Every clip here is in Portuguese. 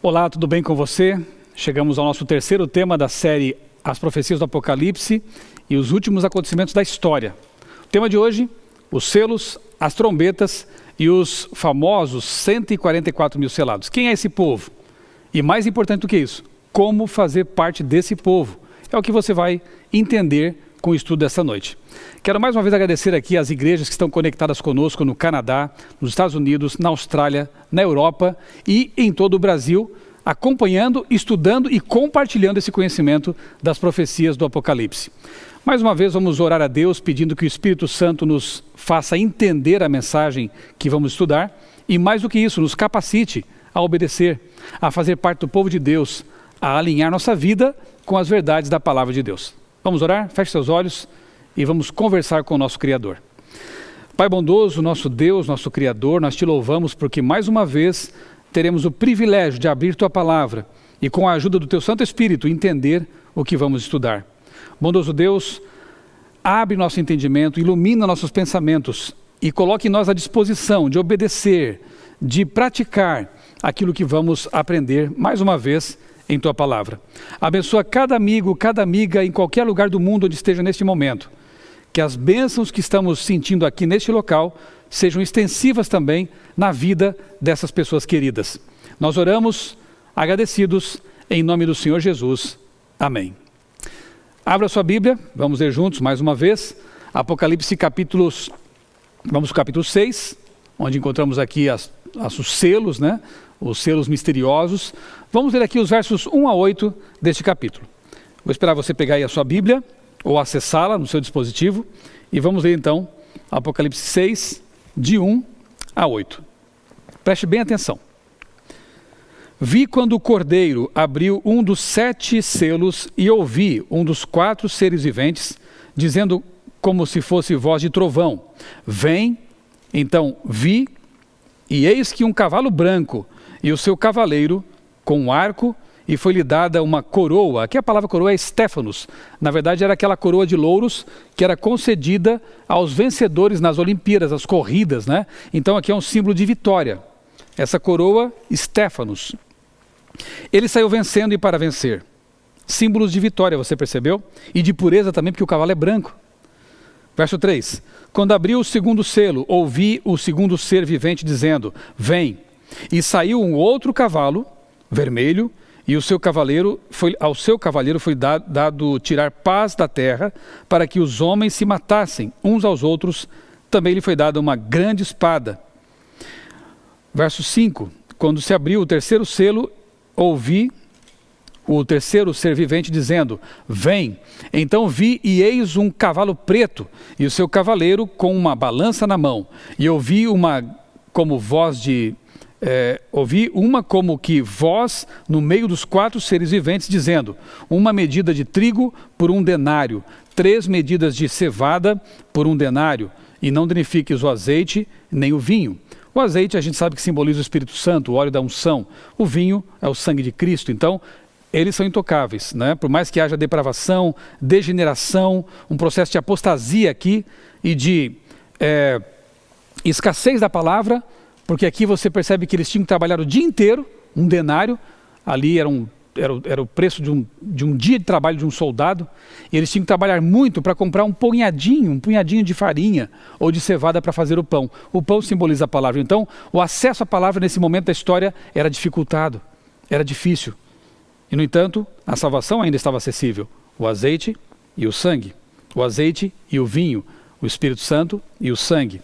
Olá, tudo bem com você? Chegamos ao nosso terceiro tema da série As Profecias do Apocalipse e os últimos acontecimentos da história. O tema de hoje, os selos, as trombetas e os famosos 144 mil selados. Quem é esse povo? E mais importante do que isso, como fazer parte desse povo? É o que você vai entender com o estudo dessa noite. Quero mais uma vez agradecer aqui às igrejas que estão conectadas conosco no Canadá, nos Estados Unidos, na Austrália, na Europa e em todo o Brasil, acompanhando, estudando e compartilhando esse conhecimento das profecias do Apocalipse. Mais uma vez vamos orar a Deus pedindo que o Espírito Santo nos faça entender a mensagem que vamos estudar e mais do que isso, nos capacite a obedecer, a fazer parte do povo de Deus, a alinhar nossa vida com as verdades da palavra de Deus. Vamos orar? Feche seus olhos e vamos conversar com o nosso Criador. Pai bondoso, nosso Deus, nosso Criador, nós te louvamos porque mais uma vez teremos o privilégio de abrir tua palavra e com a ajuda do teu Santo Espírito entender o que vamos estudar. Bondoso Deus, abre nosso entendimento, ilumina nossos pensamentos e coloque em nós a disposição de obedecer, de praticar aquilo que vamos aprender mais uma vez em tua palavra. Abençoa cada amigo, cada amiga em qualquer lugar do mundo onde esteja neste momento. Que as bênçãos que estamos sentindo aqui neste local sejam extensivas também na vida dessas pessoas queridas. Nós oramos agradecidos em nome do Senhor Jesus. Amém. Abra sua Bíblia, vamos ler juntos mais uma vez. Apocalipse vamos ao capítulo 6, onde encontramos aqui os selos, né? Os selos misteriosos. Vamos ler aqui os versos 1 a 8 deste capítulo. Vou esperar você pegar aí a sua Bíblia, ou acessá-la no seu dispositivo, e vamos ler então Apocalipse 6, de 1 a 8. Preste bem atenção. Vi quando o Cordeiro abriu um dos 7 selos e ouvi um dos 4 seres viventes, dizendo como se fosse voz de trovão: vem. Então vi, e eis que um cavalo branco, e o seu cavaleiro com um arco, e foi-lhe dada uma coroa. Aqui a palavra coroa é Stéphanos. Na verdade era aquela coroa de louros que era concedida aos vencedores nas Olimpíadas, as corridas, né? Então aqui é um símbolo de vitória. Essa coroa, Stéphanos. Ele saiu vencendo e para vencer. Símbolos de vitória, você percebeu? E de pureza também, porque o cavalo é branco. Verso 3. Quando abriu o segundo selo, ouvi o segundo ser vivente dizendo: vem. E saiu um outro cavalo, vermelho, e ao seu cavaleiro foi dado tirar paz da terra, para que os homens se matassem uns aos outros. Também lhe foi dada uma grande espada. Verso 5. Quando se abriu o terceiro selo, ouvi o terceiro ser vivente dizendo: vem. Então vi e eis um cavalo preto, e o seu cavaleiro com uma balança na mão. E ouvi uma como que voz no meio dos 4 seres viventes dizendo: uma medida de trigo por 1 denário, 3 medidas de cevada por 1 denário, e não danifiques o azeite nem o vinho. O azeite a gente sabe que simboliza o Espírito Santo, o óleo da unção. O vinho é o sangue de Cristo. Então, eles são intocáveis, né? Por mais que haja depravação, degeneração, um processo de apostasia aqui e de escassez da palavra, porque aqui você percebe que eles tinham que trabalhar o dia inteiro, 1 denário, ali era o preço de um dia de trabalho de um soldado, e eles tinham que trabalhar muito para comprar um punhadinho de farinha ou de cevada para fazer o pão. O pão simboliza a palavra. Então, o acesso à palavra nesse momento da história era dificultado, era difícil. E, no entanto, a salvação ainda estava acessível. O azeite e o sangue. O azeite e o vinho. O Espírito Santo e o sangue.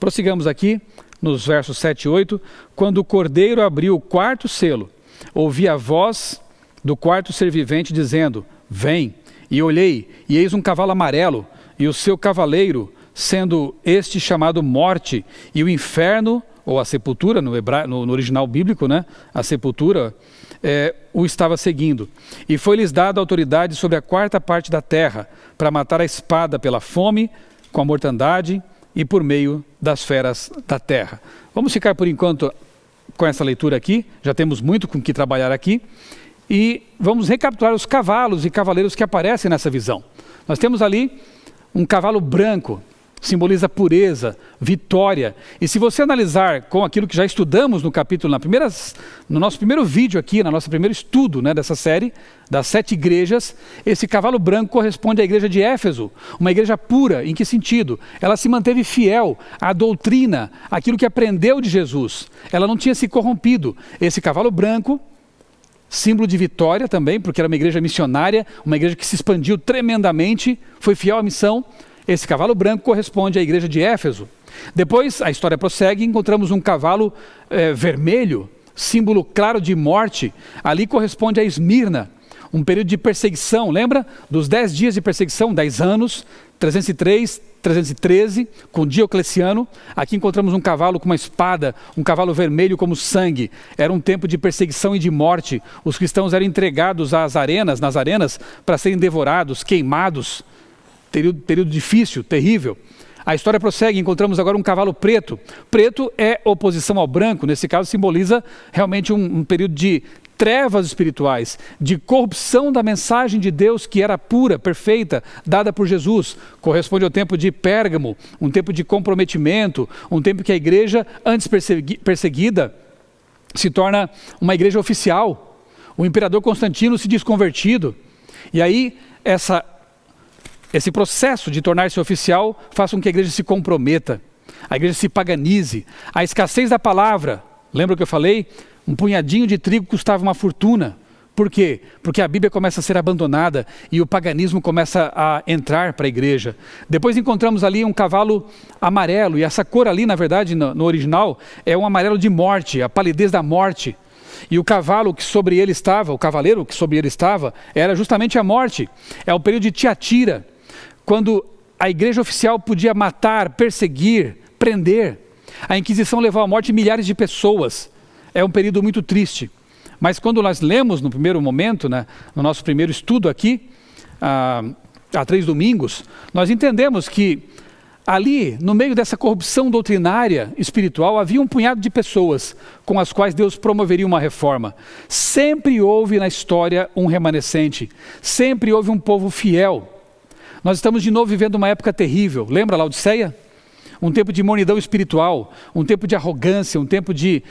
Prossigamos aqui nos versos 7 e 8. Quando o Cordeiro abriu o 4º selo, ouvi a voz do 4º ser vivente dizendo: vem. E olhei, e eis um cavalo amarelo, e o seu cavaleiro, sendo este chamado Morte, e o inferno, ou a sepultura, no original bíblico, né? A sepultura, o estava seguindo. E foi-lhes dada autoridade sobre a 4ª parte da terra, para matar a espada pela fome, com a mortandade e por meio das feras da terra. Vamos ficar por enquanto com essa leitura aqui, já temos muito com que trabalhar aqui, e vamos recapitular os cavalos e cavaleiros que aparecem nessa visão. Nós temos ali um cavalo branco, simboliza pureza, vitória. E se você analisar com aquilo que já estudamos no capítulo, no nosso primeiro vídeo aqui, no nosso primeiro estudo, né, dessa série, das 7 igrejas, esse cavalo branco corresponde à igreja de Éfeso, uma igreja pura. Em que sentido? Ela se manteve fiel à doutrina, àquilo que aprendeu de Jesus. Ela não tinha se corrompido. Esse cavalo branco, símbolo de vitória também, porque era uma igreja missionária, uma igreja que se expandiu tremendamente, foi fiel à missão. Esse cavalo branco corresponde à igreja de Éfeso. Depois, a história prossegue, encontramos um cavalo vermelho, símbolo claro de morte. Ali corresponde a Esmirna, um período de perseguição. Lembra? Dos 10 dias de perseguição, 10 anos, 303, 313, com Diocleciano. Aqui encontramos um cavalo com uma espada, um cavalo vermelho como sangue. Era um tempo de perseguição e de morte. Os cristãos eram entregados nas arenas, para serem devorados, queimados. Período difícil, terrível. A história prossegue, encontramos agora um cavalo preto. Preto é oposição ao branco, nesse caso simboliza realmente um período de trevas espirituais, de corrupção da mensagem de Deus que era pura, perfeita, dada por Jesus. Corresponde ao tempo de Pérgamo, um tempo de comprometimento, um tempo que a igreja, antes perseguida, se torna uma igreja oficial. O imperador Constantino se diz convertido. E aí, esse processo de tornar-se oficial faz com que a igreja se comprometa, a igreja se paganize. A escassez da palavra, lembra o que eu falei? Um punhadinho de trigo custava uma fortuna. Por quê? Porque a Bíblia começa a ser abandonada e o paganismo começa a entrar para a igreja. Depois encontramos ali um cavalo amarelo, e essa cor ali, na verdade, no original, é um amarelo de morte, a palidez da morte. E o cavalo que sobre ele estava, o cavaleiro que sobre ele estava, era justamente a morte. É o período de Tiatira, quando a igreja oficial podia matar, perseguir, prender. A Inquisição levou à morte milhares de pessoas. É um período muito triste. Mas quando nós lemos no primeiro momento, né, no nosso primeiro estudo aqui, há 3 domingos, nós entendemos que ali, no meio dessa corrupção doutrinária espiritual, havia um punhado de pessoas com as quais Deus promoveria uma reforma. Sempre houve na história um remanescente. Sempre houve um povo fiel. Nós estamos de novo vivendo uma época terrível. Lembra Laodiceia? Um tempo de mornidão espiritual, um tempo de arrogância, um tempo de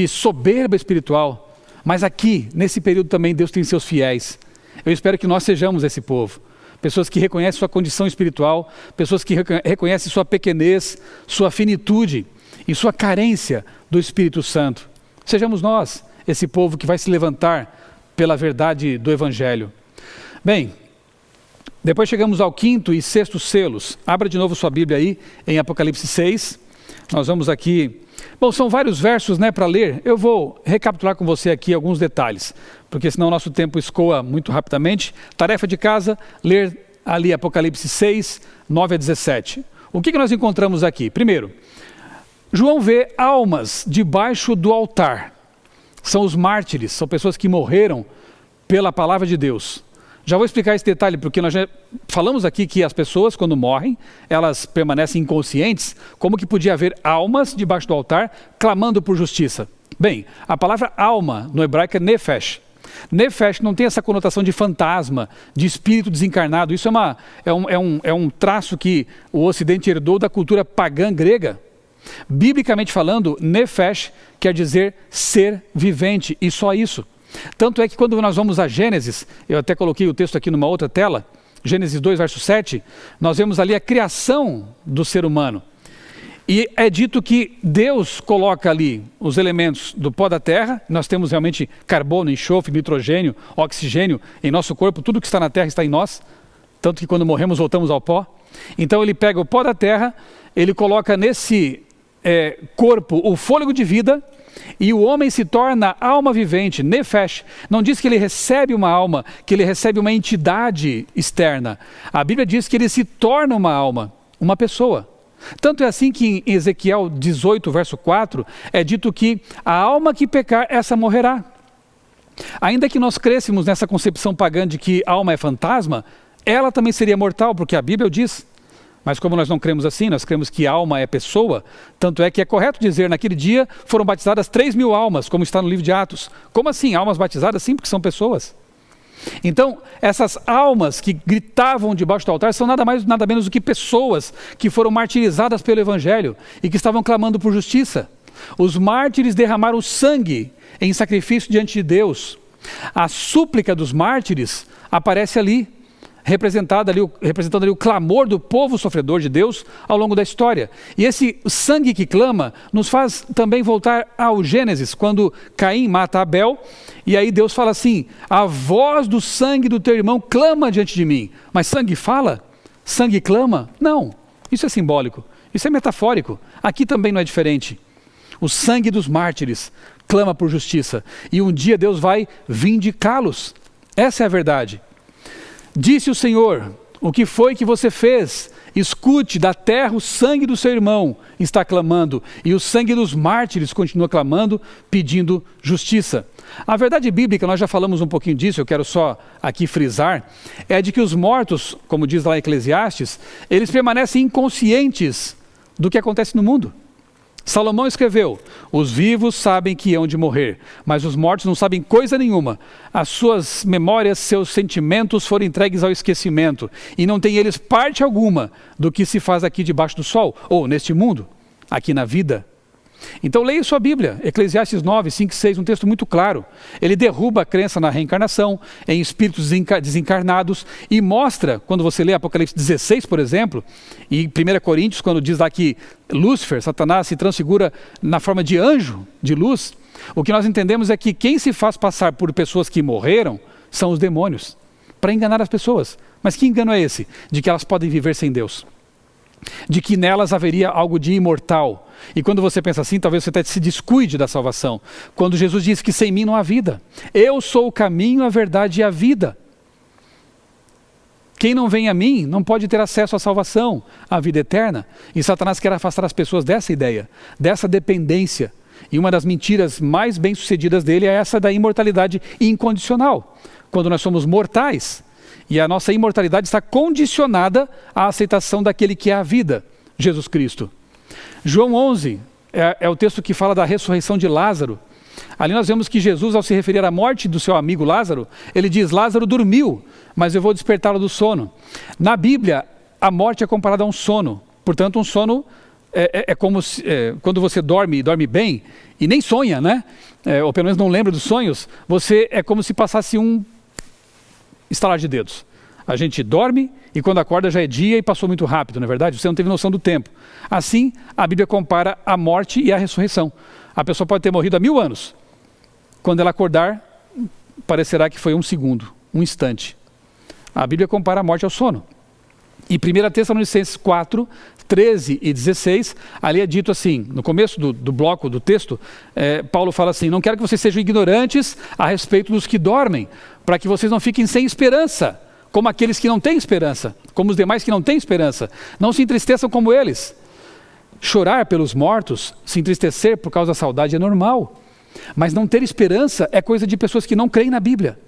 soberba espiritual. Mas aqui, nesse período também, Deus tem seus fiéis. Eu espero que nós sejamos esse povo. Pessoas que reconhecem sua condição espiritual, pessoas que reconhecem sua pequenez, sua finitude e sua carência do Espírito Santo. Sejamos nós esse povo que vai se levantar pela verdade do Evangelho. Bem, depois chegamos ao 5º e 6º selos. Abra de novo sua Bíblia aí, em Apocalipse 6. Nós vamos aqui... Bom, são vários versos, né, para ler. Eu vou recapitular com você aqui alguns detalhes, porque senão o nosso tempo escoa muito rapidamente. Tarefa de casa, ler ali Apocalipse 6, 9 a 17. O que nós encontramos aqui? Primeiro, João vê almas debaixo do altar. São os mártires, são pessoas que morreram pela palavra de Deus. Já vou explicar esse detalhe, porque nós já falamos aqui que as pessoas, quando morrem, elas permanecem inconscientes. Como que podia haver almas debaixo do altar clamando por justiça? Bem, a palavra alma no hebraico é nefesh. Nefesh não tem essa conotação de fantasma, de espírito desencarnado. Isso é um traço que o Ocidente herdou da cultura pagã grega. Biblicamente falando, nefesh quer dizer ser vivente, e só isso. Tanto é que quando nós vamos a Gênesis, eu até coloquei o texto aqui numa outra tela, Gênesis 2, verso 7, nós vemos ali a criação do ser humano. E é dito que Deus coloca ali os elementos do pó da terra, nós temos realmente carbono, enxofre, nitrogênio, oxigênio em nosso corpo, tudo que está na terra está em nós, tanto que quando morremos voltamos ao pó. Então ele pega o pó da terra, ele coloca nesse corpo o fôlego de vida, e o homem se torna alma vivente, nefesh. Não diz que ele recebe uma alma, que ele recebe uma entidade externa. A Bíblia diz que ele se torna uma alma, uma pessoa. Tanto é assim que em Ezequiel 18, verso 4, é dito que a alma que pecar, essa morrerá. Ainda que nós crescemos nessa concepção pagã de que a alma é fantasma, ela também seria mortal, porque a Bíblia diz. Mas como nós não cremos assim, nós cremos que alma é pessoa, tanto é que é correto dizer, naquele dia foram batizadas 3.000 almas, como está no livro de Atos. Como assim? Almas batizadas? Sim, porque são pessoas. Então, essas almas que gritavam debaixo do altar são nada mais, nada menos do que pessoas que foram martirizadas pelo Evangelho e que estavam clamando por justiça. Os mártires derramaram sangue em sacrifício diante de Deus. A súplica dos mártires aparece ali, representando ali o clamor do povo sofredor de Deus ao longo da história. E esse sangue que clama nos faz também voltar ao Gênesis, quando Caim mata Abel, e aí Deus fala assim: a voz do sangue do teu irmão clama diante de mim. Mas sangue fala? Sangue clama? Não, isso é simbólico, isso é metafórico. Aqui também não é diferente. O sangue dos mártires clama por justiça, e um dia Deus vai vindicá-los. Essa é a verdade. Disse o Senhor: o que foi que você fez? Escute, da terra o sangue do seu irmão está clamando, e o sangue dos mártires continua clamando, pedindo justiça. A verdade bíblica, nós já falamos um pouquinho disso, eu quero só aqui frisar, é de que os mortos, como diz lá em Eclesiastes, eles permanecem inconscientes do que acontece no mundo. Salomão escreveu: os vivos sabem que hão de morrer, mas os mortos não sabem coisa nenhuma. As suas memórias, seus sentimentos foram entregues ao esquecimento, e não tem eles parte alguma do que se faz aqui debaixo do sol, ou neste mundo, aqui na vida. Então leia sua Bíblia, Eclesiastes 9, 5 e 6, um texto muito claro. Ele derruba a crença na reencarnação, em espíritos desencarnados, e mostra, quando você lê Apocalipse 16, por exemplo, e 1 Coríntios, quando diz lá que Lúcifer, Satanás, se transfigura na forma de anjo, de luz, o que nós entendemos é que quem se faz passar por pessoas que morreram são os demônios, para enganar as pessoas. Mas que engano é esse? De que elas podem viver sem Deus, de que nelas haveria algo de imortal. E quando você pensa assim, talvez você até se descuide da salvação. Quando Jesus disse que sem mim não há vida. Eu sou o caminho, a verdade e a vida. Quem não vem a mim não pode ter acesso à salvação, à vida eterna. E Satanás quer afastar as pessoas dessa ideia, dessa dependência. E uma das mentiras mais bem-sucedidas dele é essa da imortalidade incondicional. Quando nós somos mortais, e a nossa imortalidade está condicionada à aceitação daquele que é a vida, Jesus Cristo. João 11 é o texto que fala da ressurreição de Lázaro. Ali nós vemos que Jesus, ao se referir à morte do seu amigo Lázaro, ele diz: Lázaro dormiu, mas eu vou despertá-lo do sono. Na Bíblia, a morte é comparada a um sono. Portanto, um sono é como se, quando você dorme bem, e nem sonha, né? Ou pelo menos não lembra dos sonhos, você é como se passasse um estalar de dedos. A gente dorme e quando acorda já é dia e passou muito rápido, não é verdade? Você não teve noção do tempo. Assim, a Bíblia compara a morte e a ressurreição. A pessoa pode ter morrido há 1000 anos. Quando ela acordar, parecerá que foi um segundo, um instante. A Bíblia compara a morte ao sono. E 1 Tessalonicenses 4, 13 e 16, ali é dito assim, no começo do bloco do texto, Paulo fala assim: não quero que vocês sejam ignorantes a respeito dos que dormem, para que vocês não fiquem sem esperança, como aqueles que não têm esperança, como os demais que não têm esperança. Não se entristeçam como eles. Chorar pelos mortos, se entristecer por causa da saudade é normal, mas não ter esperança é coisa de pessoas que não creem na Bíblia.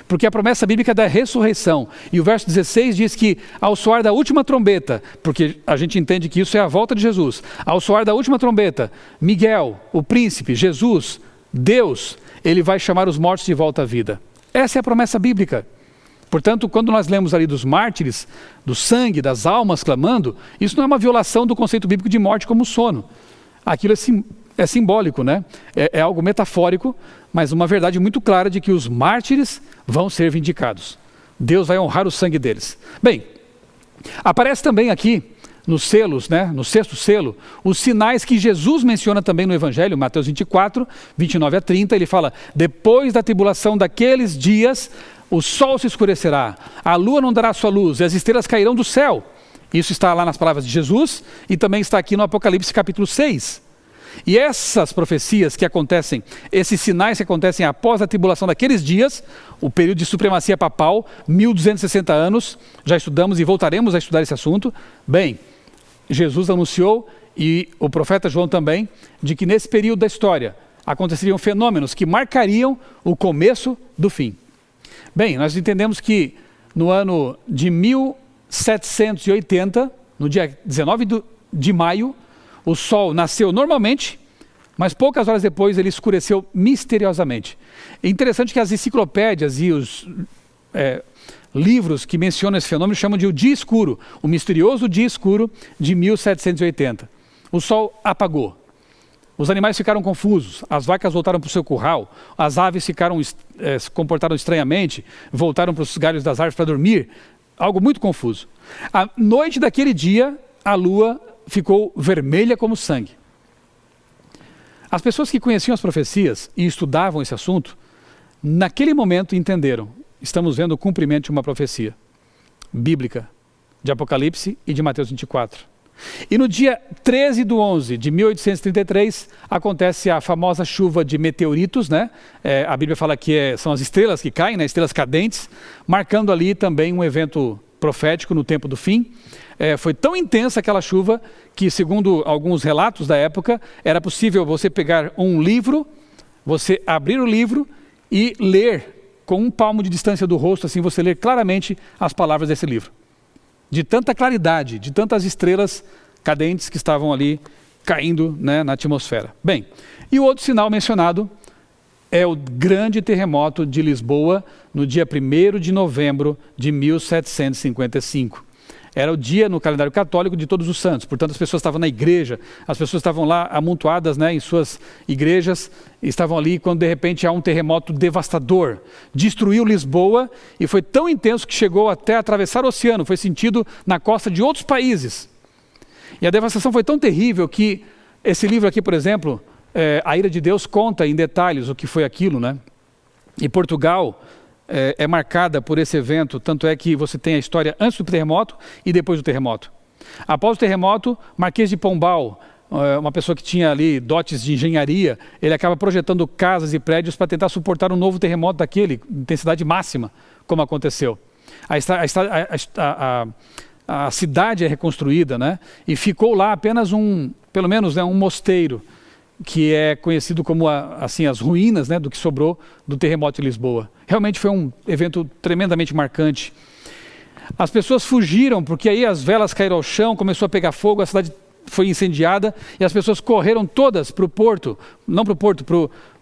Porque a promessa bíblica é da ressurreição. E o verso 16 diz que ao soar da última trombeta, porque a gente entende que isso é a volta de Jesus, ao soar da última trombeta, Miguel, o príncipe, Jesus, Deus, ele vai chamar os mortos de volta à vida. Essa é a promessa bíblica. Portanto, quando nós lemos ali dos mártires, do sangue, das almas clamando, isso não é uma violação do conceito bíblico de morte como sono. Aquilo é simbólico, né? É algo metafórico, mas uma verdade muito clara de que os mártires vão ser vindicados. Deus vai honrar o sangue deles. Bem, aparece também aqui nos selos, né, no 6º selo, os sinais que Jesus menciona também no Evangelho, Mateus 24, 29 a 30, ele fala: depois da tribulação daqueles dias, o sol se escurecerá, a lua não dará sua luz, e as estrelas cairão do céu. Isso está lá nas palavras de Jesus, e também está aqui no Apocalipse capítulo 6. E essas profecias que acontecem, esses sinais que acontecem após a tribulação daqueles dias, o período de supremacia papal, 1260 anos, já estudamos e voltaremos a estudar esse assunto. Bem, Jesus anunciou, e o profeta João também, de que nesse período da história aconteceriam fenômenos que marcariam o começo do fim. Bem, nós entendemos que no ano de 1780, no dia 19 de maio, o sol nasceu normalmente, mas poucas horas depois ele escureceu misteriosamente. É interessante que as enciclopédias e os livros que mencionam esse fenômeno chamam de o dia escuro, o misterioso dia escuro de 1780. O sol apagou. Os animais ficaram confusos, as vacas voltaram para o seu curral, as aves se comportaram estranhamente, voltaram para os galhos das árvores para dormir, algo muito confuso. À noite daquele dia, a lua ficou vermelha como sangue. As pessoas que conheciam as profecias e estudavam esse assunto, naquele momento entenderam, estamos vendo o cumprimento de uma profecia bíblica, de Apocalipse e de Mateus 24. E no dia 13/11 de 1833, acontece a famosa chuva de meteoritos, né? A Bíblia fala que são as estrelas que caem, né? Estrelas cadentes, marcando ali também um evento profético no tempo do fim. Foi tão intensa aquela chuva que, segundo alguns relatos da época, era possível você pegar um livro, você abrir o livro e ler com um palmo de distância do rosto, assim você ler claramente as palavras desse livro. De tanta claridade, de tantas estrelas cadentes que estavam ali caindo, né, na atmosfera. Bem, e o outro sinal mencionado é o grande terremoto de Lisboa no dia 1º de novembro de 1755. Era o dia no calendário católico de Todos os Santos, portanto as pessoas estavam na igreja, as pessoas estavam lá amontoadas, né, em suas igrejas, estavam ali quando de repente há um terremoto devastador, destruiu Lisboa e foi tão intenso que chegou até atravessar o oceano, foi sentido na costa de outros países. E a devastação foi tão terrível que esse livro aqui, por exemplo, A Ira de Deus, conta em detalhes o que foi aquilo, né? E Portugal é marcada por esse evento, tanto é que você tem a história antes do terremoto e depois do terremoto. Após o terremoto, Marquês de Pombal, uma pessoa que tinha ali dotes de engenharia, ele acaba projetando casas e prédios para tentar suportar um novo terremoto daquele, intensidade máxima, como aconteceu. A cidade é reconstruída, né? E ficou lá apenas pelo menos, né, um mosteiro, que é conhecido como as ruínas, né, do que sobrou do terremoto de Lisboa. Realmente foi um evento tremendamente marcante. As pessoas fugiram, porque aí as velas caíram ao chão, começou a pegar fogo, a cidade foi incendiada e as pessoas correram todas para o porto, não para o porto,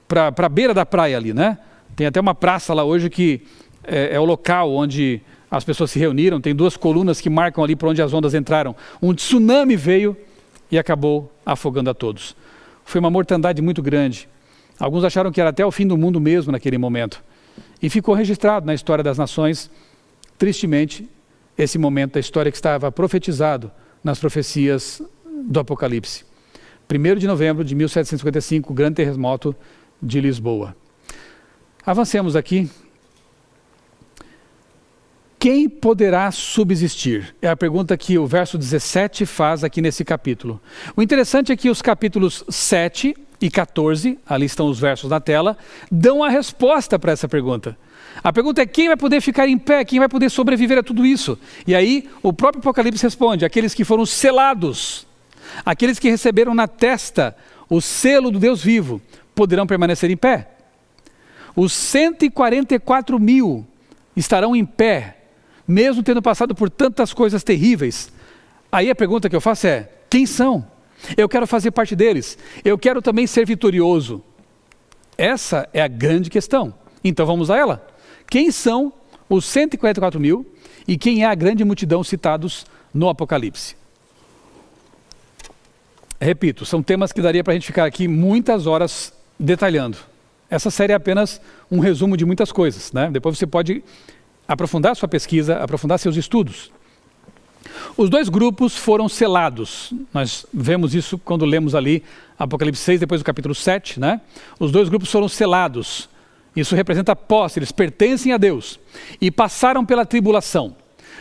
para a beira da praia ali, né? Tem até uma praça lá hoje que é o local onde as pessoas se reuniram, tem 2 colunas que marcam ali para onde as ondas entraram. Um tsunami veio e acabou afogando a todos. Foi uma mortandade muito grande. Alguns acharam que era até o fim do mundo mesmo naquele momento. E ficou registrado na história das nações, tristemente, esse momento da história que estava profetizado nas profecias do Apocalipse. 1º de novembro de 1755, o grande terremoto de Lisboa. Avancemos aqui. Quem poderá subsistir? É a pergunta que o verso 17 faz aqui nesse capítulo. O interessante é que os capítulos 7 e 14, ali estão os versos na tela, dão a resposta para essa pergunta. A pergunta é: quem vai poder ficar em pé? Quem vai poder sobreviver a tudo isso? E aí o próprio Apocalipse responde: aqueles que foram selados, aqueles que receberam na testa o selo do Deus vivo, poderão permanecer em pé. Os 144 mil estarão em pé, mesmo tendo passado por tantas coisas terríveis. Aí a pergunta que eu faço é: quem são? Eu quero fazer parte deles. Eu quero também ser vitorioso. Essa é a grande questão. Então vamos a ela. Quem são os 144 mil e quem é a grande multidão citados no Apocalipse? Repito, são temas que daria para a gente ficar aqui muitas horas detalhando. Essa série é apenas um resumo de muitas coisas, né? Depois você pode aprofundar sua pesquisa, aprofundar seus estudos. Os 2 grupos foram selados. Nós vemos isso quando lemos ali Apocalipse 6, depois do capítulo 7, né? Os 2 grupos foram selados. Isso representa a posse, eles pertencem a Deus. E passaram pela tribulação.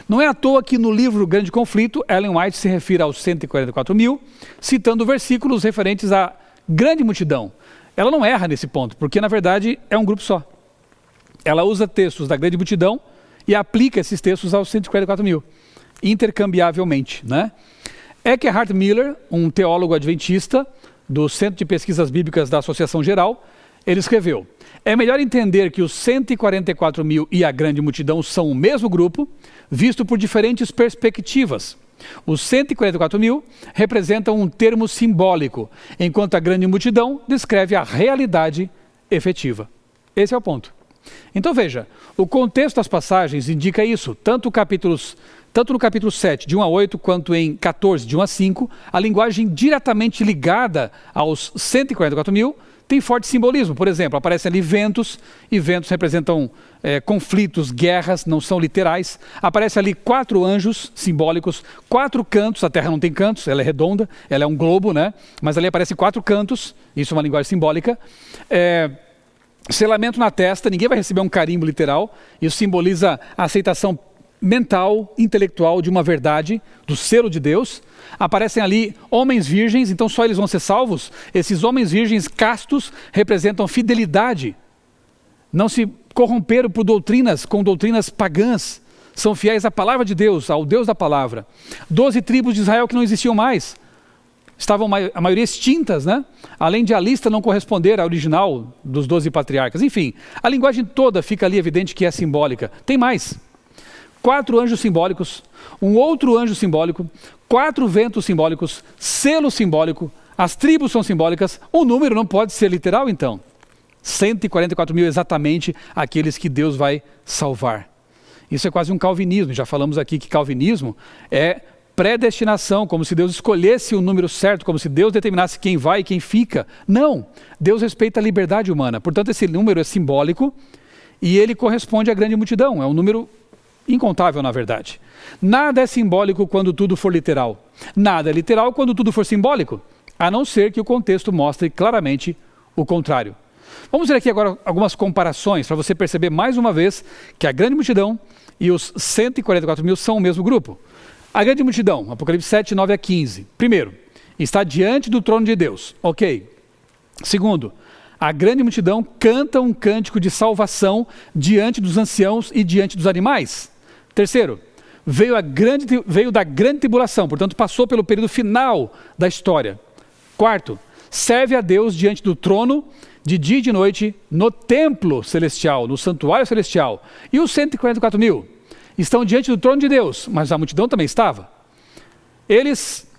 Não é à toa que no livro Grande Conflito, Ellen White se refere aos 144 mil, citando versículos referentes à grande multidão. Ela não erra nesse ponto, porque na verdade é um grupo só. Ela usa textos da grande multidão e aplica esses textos aos 144 mil, intercambiavelmente, né? Eckhart Miller, um teólogo adventista do Centro de Pesquisas Bíblicas da Associação Geral, ele escreveu: é melhor entender que os 144 mil e a grande multidão são o mesmo grupo, visto por diferentes perspectivas. Os 144 mil representam um termo simbólico, enquanto a grande multidão descreve a realidade efetiva. Esse é o ponto. Então veja, o contexto das passagens indica isso, tanto no capítulo 7, de 1 a 8, quanto em 14, de 1 a 5, a linguagem diretamente ligada aos 144 mil tem forte simbolismo. Por exemplo, aparecem ali ventos, e ventos representam conflitos, guerras, não são literais. Aparecem ali 4 anjos simbólicos, 4 cantos, a terra não tem cantos, ela é redonda, ela é um globo, né? Mas ali aparecem 4 cantos, isso é uma linguagem simbólica. Selamento na testa, ninguém vai receber um carimbo literal, isso simboliza a aceitação mental, intelectual de uma verdade, do selo de Deus. Aparecem ali homens virgens, então só eles vão ser salvos. Esses homens virgens castos representam fidelidade. Não se corromperam por com doutrinas pagãs. São fiéis à palavra de Deus, ao Deus da palavra. 12 tribos de Israel que não existiam mais. Estavam a maioria extintas, né? Além de a lista não corresponder à original dos 12 patriarcas. Enfim, a linguagem toda fica ali evidente que é simbólica. Tem mais. 4 anjos simbólicos, um outro anjo simbólico, 4 ventos simbólicos, selo simbólico, as tribos são simbólicas, o número não pode ser literal então. 144 mil exatamente aqueles que Deus vai salvar. Isso é quase um calvinismo, já falamos aqui que calvinismo é predestinação, como se Deus escolhesse o número certo, como se Deus determinasse quem vai e quem fica. Não, Deus respeita a liberdade humana, portanto esse número é simbólico e ele corresponde à grande multidão, é um número incontável, na verdade. Nada é simbólico quando tudo for literal. Nada é literal quando tudo for simbólico, a não ser que o contexto mostre claramente o contrário. Vamos ver aqui agora algumas comparações para você perceber mais uma vez que a grande multidão e os 144 mil são o mesmo grupo. A grande multidão, Apocalipse 7, 9 a 15. Primeiro, está diante do trono de Deus. Ok. Segundo, a grande multidão canta um cântico de salvação diante dos anciãos e diante dos animais. Terceiro, veio da grande tribulação, portanto passou pelo período final da história. Quarto, serve a Deus diante do trono de dia e de noite no templo celestial, no santuário celestial. E os 144 mil estão diante do trono de Deus, mas a multidão também estava. Eles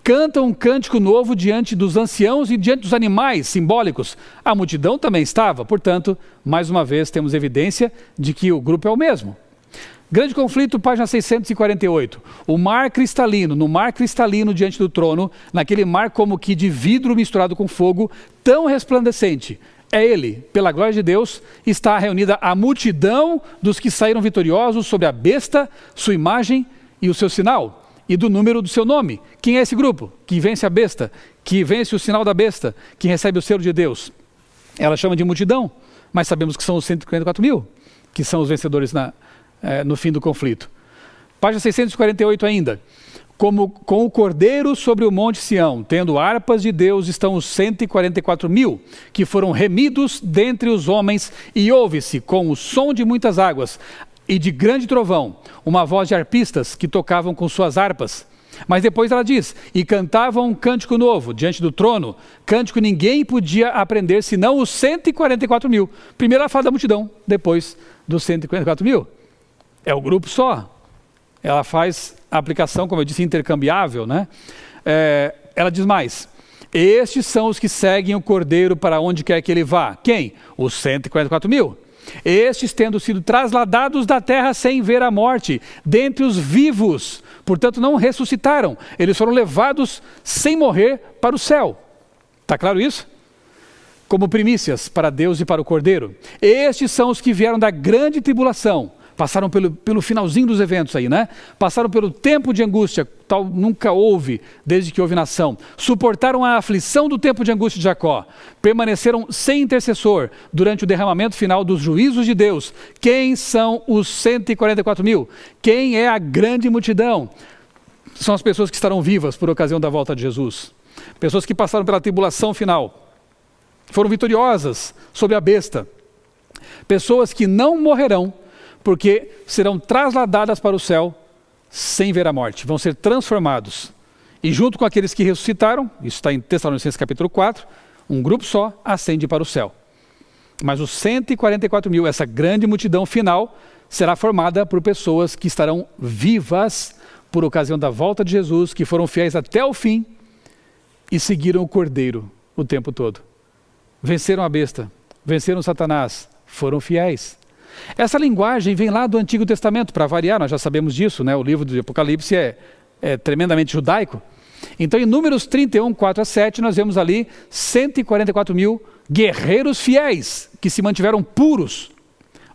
cantam um cântico novo diante dos anciãos e diante dos animais simbólicos. A multidão também estava, portanto, mais uma vez temos evidência de que o grupo é o mesmo. Grande conflito, página 648. O mar cristalino, no mar cristalino diante do trono, naquele mar como que de vidro misturado com fogo, tão resplandecente. É ele, pela glória de Deus, está reunida a multidão dos que saíram vitoriosos sobre a besta, sua imagem e o seu sinal, e do número do seu nome. Quem é esse grupo? Que vence a besta, que vence o sinal da besta, que recebe o selo de Deus. Ela chama de multidão, mas sabemos que são os 144 mil, que são os vencedores no fim do conflito. Página 648 ainda. Com o cordeiro sobre o monte Sião, tendo harpas de Deus, estão os 144 mil, que foram remidos dentre os homens, e ouve-se com o som de muitas águas e de grande trovão, uma voz de arpistas que tocavam com suas harpas. Mas depois ela diz, e cantavam um cântico novo diante do trono, cântico ninguém podia aprender, senão os 144 mil. Primeiro ela fala da multidão, depois dos 144 mil. É o grupo só. Ela faz a aplicação, como eu disse, intercambiável, né? Ela diz mais, estes são os que seguem o cordeiro para onde quer que ele vá. Quem? Os 144 mil. Estes tendo sido trasladados da terra sem ver a morte, dentre os vivos, portanto não ressuscitaram, eles foram levados sem morrer para o céu. Está claro isso? Como primícias para Deus e para o cordeiro. Estes são os que vieram da grande tribulação, passaram pelo finalzinho dos eventos aí, né? Passaram pelo tempo de angústia, tal nunca houve desde que houve nação. Suportaram a aflição do tempo de angústia de Jacó. Permaneceram sem intercessor durante o derramamento final dos juízos de Deus. Quem são os 144 mil? Quem é a grande multidão? São as pessoas que estarão vivas por ocasião da volta de Jesus. Pessoas que passaram pela tribulação final. Foram vitoriosas sobre a besta. Pessoas que não morrerão, porque serão trasladadas para o céu sem ver a morte, vão ser transformados. E junto com aqueles que ressuscitaram, isso está em Tessalonicenses capítulo 4, um grupo só ascende para o céu. Mas os 144 mil, essa grande multidão final, será formada por pessoas que estarão vivas por ocasião da volta de Jesus, que foram fiéis até o fim e seguiram o cordeiro o tempo todo. Venceram a besta, venceram Satanás, foram fiéis. Essa linguagem vem lá do Antigo Testamento, para variar, nós já sabemos disso, né? O livro do Apocalipse é tremendamente judaico. Então, em Números 31, 4 a 7, nós vemos ali 144 mil guerreiros fiéis, que se mantiveram puros.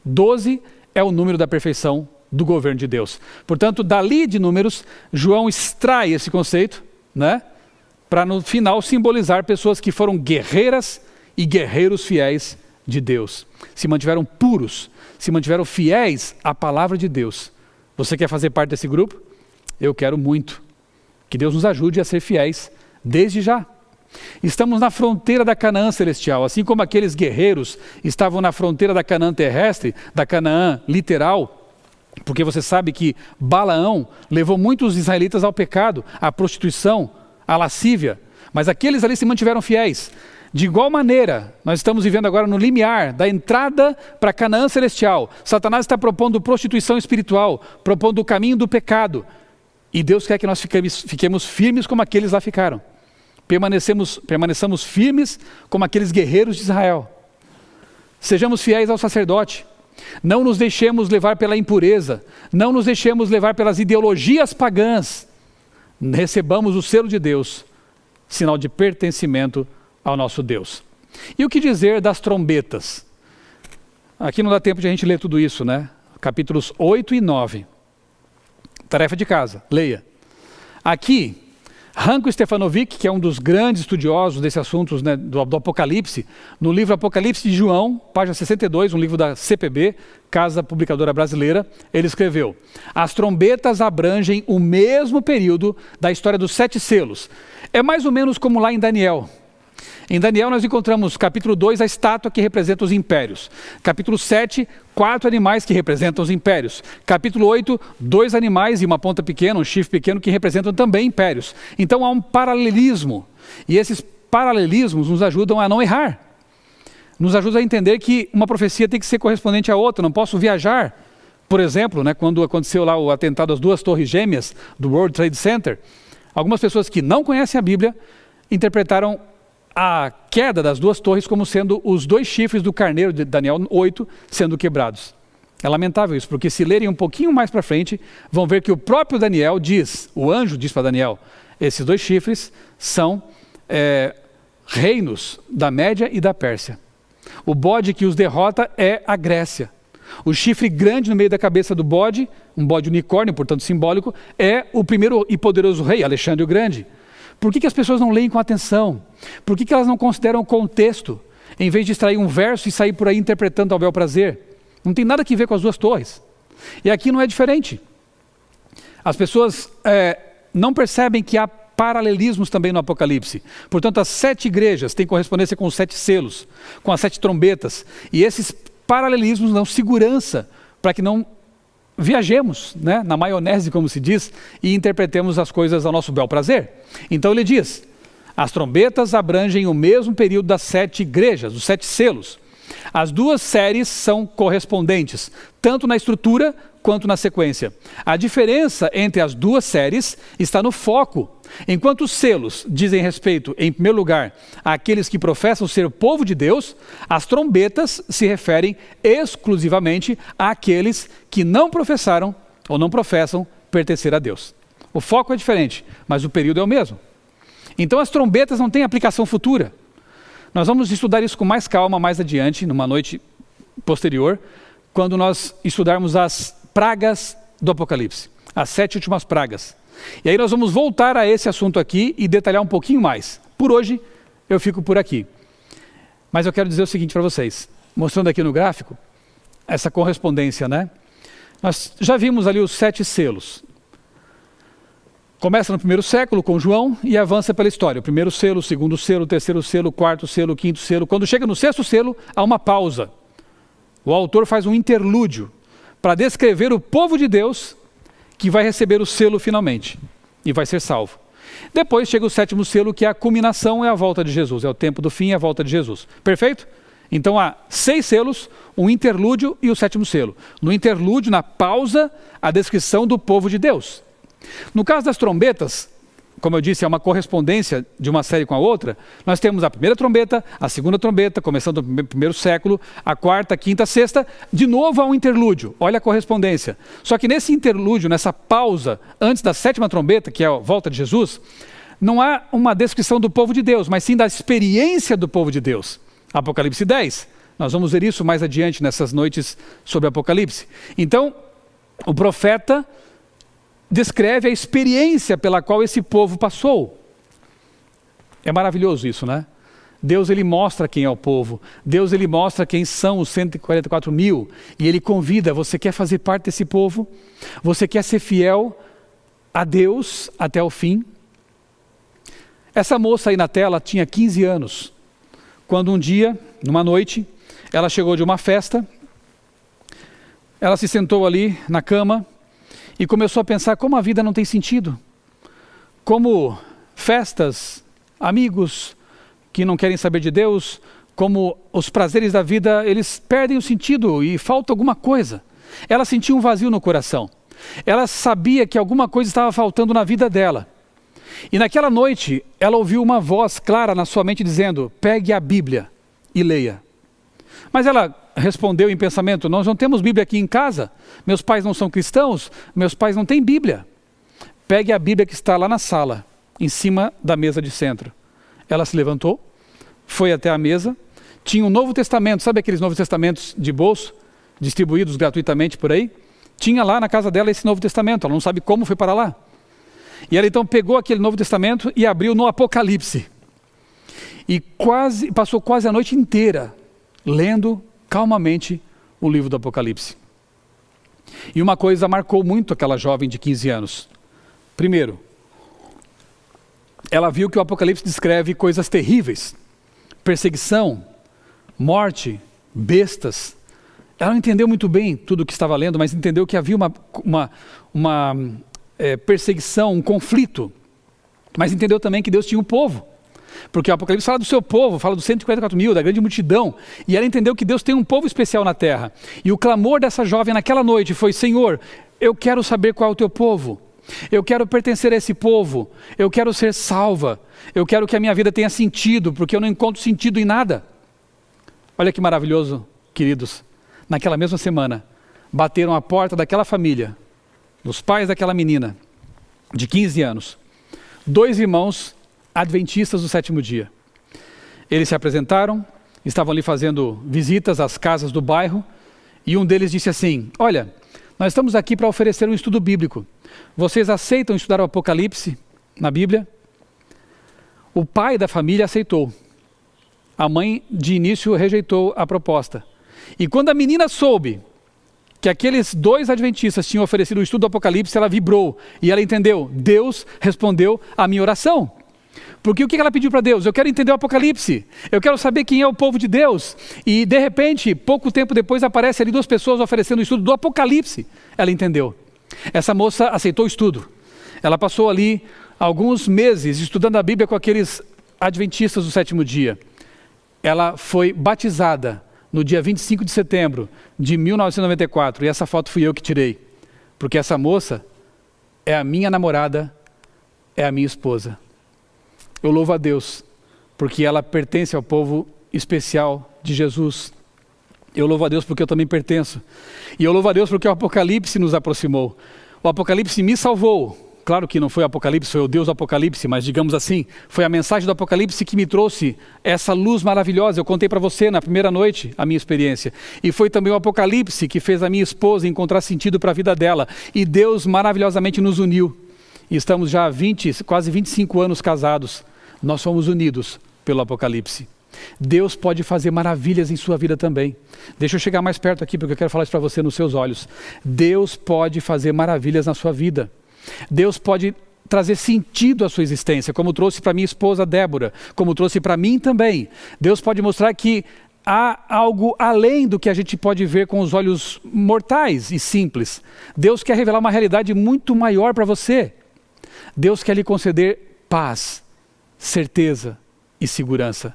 12 é o número da perfeição do governo de Deus. Portanto, dali de Números, João extrai esse conceito, né? Para no final simbolizar pessoas que foram guerreiras e guerreiros fiéis de Deus. Se mantiveram puros, se mantiveram fiéis à palavra de Deus. Você quer fazer parte desse grupo? Eu quero muito. Que Deus nos ajude a ser fiéis desde já. Estamos na fronteira da Canaã celestial, assim como aqueles guerreiros estavam na fronteira da Canaã terrestre, da Canaã literal, porque você sabe que Balaão levou muitos israelitas ao pecado, à prostituição, à lascívia, mas aqueles ali se mantiveram fiéis. De igual maneira, nós estamos vivendo agora no limiar da entrada para Canaã celestial. Satanás está propondo prostituição espiritual, propondo o caminho do pecado. E Deus quer que nós fiquemos firmes como aqueles lá ficaram. Permaneçamos firmes como aqueles guerreiros de Israel. Sejamos fiéis ao sacerdote. Não nos deixemos levar pela impureza. Não nos deixemos levar pelas ideologias pagãs. Recebamos o selo de Deus, sinal de pertencimento ao nosso Deus. E o que dizer das trombetas? Aqui não dá tempo de a gente ler tudo isso, né? Capítulos 8 e 9. Tarefa de casa, leia. Aqui, Ranko Stefanovic, que é um dos grandes estudiosos desses assuntos, né, do Apocalipse, no livro Apocalipse de João, página 62, um livro da CPB, Casa Publicadora Brasileira, ele escreveu: as trombetas abrangem o mesmo período da história dos 7 selos. É mais ou menos como lá em Daniel. Em Daniel nós encontramos, capítulo 2, a estátua que representa os impérios. Capítulo 7, 4 animais que representam os impérios. Capítulo 8, 2 animais e uma ponta pequena, um chifre pequeno, que representam também impérios. Então há um paralelismo. E esses paralelismos nos ajudam a não errar. Nos ajudam a entender que uma profecia tem que ser correspondente à outra. Não posso viajar. Por exemplo, né, quando aconteceu lá o atentado às 2 torres gêmeas do World Trade Center, algumas pessoas que não conhecem a Bíblia interpretaram a queda das 2 torres como sendo os 2 chifres do carneiro de Daniel 8 sendo quebrados. É lamentável isso, porque se lerem um pouquinho mais para frente, vão ver que o próprio Daniel diz, o anjo diz para Daniel, esses 2 chifres são reinos da Média e da Pérsia. O bode que os derrota é a Grécia. O chifre grande no meio da cabeça do bode, um bode unicórnio, portanto simbólico, é o primeiro e poderoso rei, Alexandre o Grande. Por que as pessoas não leem com atenção? Por que elas não consideram o contexto, em vez de extrair um verso e sair por aí interpretando ao bel prazer? Não tem nada a ver com as 2 torres. E aqui não é diferente. As pessoas não percebem que há paralelismos também no Apocalipse. Portanto, as 7 igrejas têm correspondência com os 7 selos, com as 7 trombetas. E esses paralelismos dão segurança para que não viajemos, né, na maionese, como se diz, e interpretemos as coisas ao nosso bel prazer. Então ele diz, as trombetas abrangem o mesmo período das 7 igrejas, os 7 selos. As 2 séries são correspondentes, tanto na estrutura quanto na sequência. A diferença entre as 2 séries está no foco. Enquanto os selos dizem respeito, em primeiro lugar, àqueles que professam ser o povo de Deus, as trombetas se referem exclusivamente àqueles que não professaram ou não professam pertencer a Deus. O foco é diferente, mas o período é o mesmo. Então as trombetas não têm aplicação futura. Nós vamos estudar isso com mais calma mais adiante, numa noite posterior, quando nós estudarmos as pragas do Apocalipse, as 7 últimas pragas. E aí nós vamos voltar a esse assunto aqui e detalhar um pouquinho mais. Por hoje, eu fico por aqui. Mas eu quero dizer o seguinte para vocês, mostrando aqui no gráfico, essa correspondência, né? Nós já vimos ali os 7 selos. Começa no 1º século com João e avança pela história. O 1º selo, o 2º selo, o 3º selo, o 4º selo, o 5º selo. Quando chega no 6º selo, há uma pausa. O autor faz um interlúdio para descrever o povo de Deus que vai receber o selo finalmente e vai ser salvo. Depois chega o 7º selo, que é a culminação, é a volta de Jesus. É o tempo do fim, é a volta de Jesus. Perfeito? Então há 6 selos, um interlúdio e o 7º selo. No interlúdio, na pausa, a descrição do povo de Deus. No caso das trombetas, como eu disse, é uma correspondência de uma série com a outra, nós temos a primeira trombeta, a segunda trombeta, começando no primeiro século, a quarta, a quinta, a sexta, de novo há um interlúdio, olha a correspondência. Só que nesse interlúdio, nessa pausa, antes da sétima trombeta, que é a volta de Jesus, não há uma descrição do povo de Deus, mas sim da experiência do povo de Deus. Apocalipse 10, nós vamos ver isso mais adiante nessas noites sobre Apocalipse. Então, o profeta descreve a experiência pela qual esse povo passou. É maravilhoso isso, né? Deus, ele mostra quem é o povo. Deus, ele mostra quem são os 144 mil. E ele convida, você quer fazer parte desse povo? Você quer ser fiel a Deus até o fim? Essa moça aí na tela tinha 15 anos. Quando um dia, numa noite, ela chegou de uma festa. Ela se sentou ali na cama e começou a pensar como a vida não tem sentido. Como festas, amigos que não querem saber de Deus, como os prazeres da vida, eles perdem o sentido e falta alguma coisa. Ela sentia um vazio no coração. Ela sabia que alguma coisa estava faltando na vida dela. E naquela noite, ela ouviu uma voz clara na sua mente dizendo: pegue a Bíblia e leia. Mas ela respondeu em pensamento: nós não temos Bíblia aqui em casa, meus pais não são cristãos, meus pais não têm Bíblia. Pegue a Bíblia que está lá na sala, em cima da mesa de centro. Ela se levantou, foi até a mesa, tinha um Novo Testamento, sabe aqueles Novos Testamentos de bolso, distribuídos gratuitamente por aí? Tinha lá na casa dela esse Novo Testamento, ela não sabe como foi para lá. E ela então pegou aquele Novo Testamento e abriu no Apocalipse. E passou quase a noite inteira lendo calmamente o livro do Apocalipse. E uma coisa marcou muito aquela jovem de 15 anos. Primeiro, ela viu que o Apocalipse descreve coisas terríveis. Perseguição, morte, bestas. Ela não entendeu muito bem tudo o que estava lendo, mas entendeu que havia uma perseguição, um conflito. Mas entendeu também que Deus tinha um povo. Porque o Apocalipse fala do seu povo, fala dos 144 mil, da grande multidão. E ela entendeu que Deus tem um povo especial na terra. E o clamor dessa jovem naquela noite foi: Senhor, eu quero saber qual é o teu povo. Eu quero pertencer a esse povo. Eu quero ser salva. Eu quero que a minha vida tenha sentido, porque eu não encontro sentido em nada. Olha que maravilhoso, queridos. Naquela mesma semana, bateram a porta daquela família, dos pais daquela menina, de 15 anos. 2 irmãos adventistas do 7º dia. Eles se apresentaram, estavam ali fazendo visitas às casas do bairro, e um deles disse assim: olha, nós estamos aqui para oferecer um estudo bíblico. Vocês aceitam estudar o Apocalipse na Bíblia? O pai da família aceitou. A mãe, de início, rejeitou a proposta. E quando a menina soube que aqueles 2 adventistas tinham oferecido o estudo do Apocalipse, ela vibrou e ela entendeu: Deus respondeu à minha oração. Porque o que ela pediu para Deus? Eu quero entender o Apocalipse, eu quero saber quem é o povo de Deus. E de repente, pouco tempo depois, aparece ali 2 pessoas oferecendo o estudo do Apocalipse. Ela entendeu. Essa moça aceitou o estudo. Ela passou ali alguns meses estudando a Bíblia com aqueles adventistas do 7º dia. Ela foi batizada no dia 25 de setembro de 1994. E essa foto fui eu que tirei. Porque essa moça é a minha namorada, é a minha esposa. Eu louvo a Deus, porque ela pertence ao povo especial de Jesus. Eu louvo a Deus porque eu também pertenço. E eu louvo a Deus porque o Apocalipse nos aproximou. O Apocalipse me salvou. Claro que não foi o Apocalipse, foi o Deus do Apocalipse, mas digamos assim, foi a mensagem do Apocalipse que me trouxe essa luz maravilhosa. Eu contei para você na primeira noite a minha experiência. E foi também o Apocalipse que fez a minha esposa encontrar sentido para a vida dela. E Deus maravilhosamente nos uniu. E estamos já há quase 25 anos casados. Nós fomos unidos pelo Apocalipse. Deus pode fazer maravilhas em sua vida também. Deixa eu chegar mais perto aqui, porque eu quero falar isso para você nos seus olhos. Deus pode fazer maravilhas na sua vida. Deus pode trazer sentido à sua existência, como trouxe para minha esposa Débora, como trouxe para mim também. Deus pode mostrar que há algo além do que a gente pode ver com os olhos mortais e simples. Deus quer revelar uma realidade muito maior para você. Deus quer lhe conceder paz, certeza e segurança.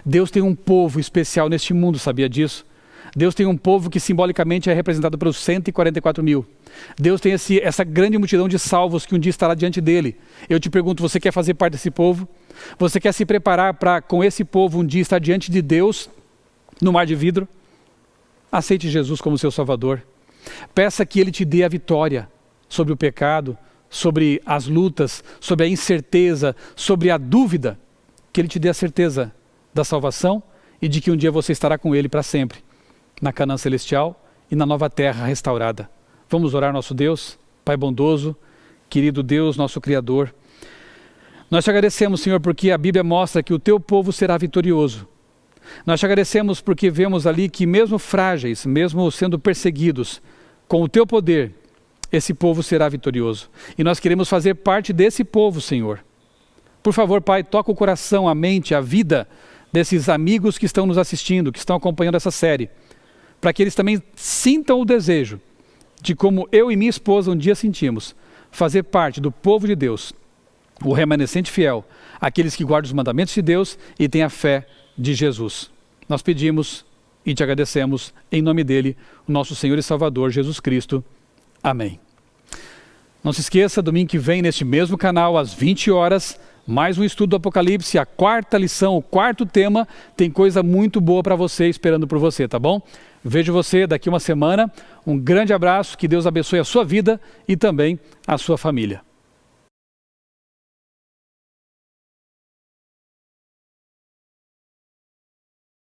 Deus tem um povo especial neste mundo, sabia disso? Deus tem um povo que simbolicamente é representado pelos 144 mil. Deus tem essa grande multidão de salvos que um dia estará diante dele. Eu te pergunto, você quer fazer parte desse povo? Você quer se preparar para, com esse povo, um dia estar diante de Deus no mar de vidro? Aceite Jesus como seu Salvador. Peça que Ele te dê a vitória sobre o pecado, sobre as lutas, sobre a incerteza, sobre a dúvida. Que Ele te dê a certeza da salvação e de que um dia você estará com Ele para sempre, na Canaã celestial e na nova terra restaurada. Vamos orar nosso Deus, Pai bondoso, querido Deus, nosso Criador. Nós te agradecemos, Senhor, porque a Bíblia mostra que o teu povo será vitorioso. Nós te agradecemos porque vemos ali que mesmo frágeis, mesmo sendo perseguidos, com o teu poder, esse povo será vitorioso. E nós queremos fazer parte desse povo, Senhor. Por favor, Pai, toca o coração, a mente, a vida desses amigos que estão nos assistindo, que estão acompanhando essa série, para que eles também sintam o desejo de como eu e minha esposa um dia sentimos, fazer parte do povo de Deus, o remanescente fiel, aqueles que guardam os mandamentos de Deus e têm a fé de Jesus. Nós pedimos e te agradecemos em nome dele, o nosso Senhor e Salvador Jesus Cristo. Amém. Não se esqueça, domingo que vem, neste mesmo canal, às 20 horas, mais um estudo do Apocalipse, a quarta lição, o quarto tema, tem coisa muito boa para você, esperando por você, tá bom? Vejo você daqui uma semana, um grande abraço, que Deus abençoe a sua vida e também a sua família.